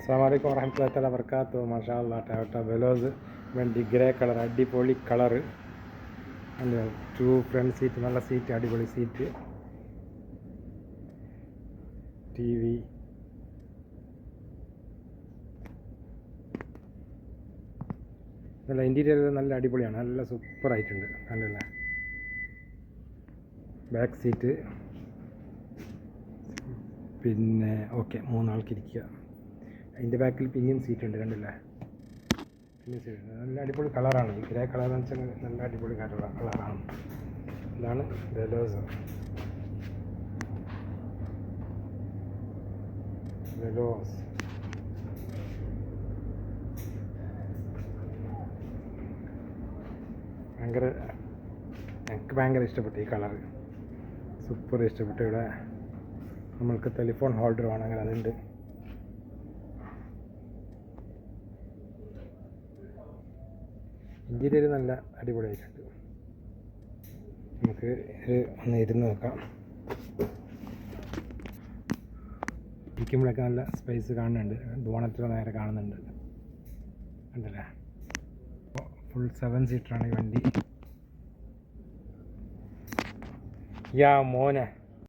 അസ്സലാമു അലൈക്കും വറഹ്മത്തുള്ളാഹി തആല വബറകാതുഹു. മാഷാ അല്ലാഹ്, ടൊയോട്ട വെലോസ് വണ്ടി ഗ്രേ കളർ, അടിപൊളി കളറ്. അല്ല, 2 ഫ്രണ്ട് സീറ്റ്, നല്ല സീറ്റ്, അടിപൊളി സീറ്റ്. TV, നല്ല ഇൻറ്റീരിയർ നല്ല അടിപൊളിയാണ്, നല്ല സൂപ്പറായിട്ടുണ്ട്. കണ്ടില്ല, ബാക്ക് സീറ്റ് പിന്നെ ഓക്കെ, 3 ആൾക്ക് ഇരിക്കുക. അതിൻ്റെ ബാക്കിൽ പിന്നെയും സീറ്റ് ഉണ്ട്, കണ്ടില്ലേ, പിന്നെ സീറ്റ്. നല്ല അടിപൊളി കളറാണ് ഈ ഗ്രേ കളറെന്ന് വെച്ചാൽ, നല്ല അടിപൊളി കളറാണ്. ഇതാണ് വെലോസ്. എനിക്ക് ഭയങ്കര ഇഷ്ടപ്പെട്ടു ഈ കളർ, സൂപ്പർ ഇഷ്ടപ്പെട്ടു. ഇവിടെ നമ്മൾക്ക് ടെലിഫോൺ ഹോൾഡർ വേണമെങ്കിൽ അതുണ്ട്. ഇൻറ്റീരിയർ നല്ല അടിപൊളിയായിട്ടുണ്ട്. നമുക്ക് ഒന്ന് ഇരുന്ന് നോക്കാം. ഇരിക്കുമ്പോഴൊക്കെ നല്ല സ്പേസ് കാണുന്നുണ്ട്. ബോണറ്റ് നേരെ കാണുന്നുണ്ട്, കണ്ടല്ലേ. ഫുൾ 7 സീറ്ററാണ് ഈ വണ്ടി. യാ മോനെ.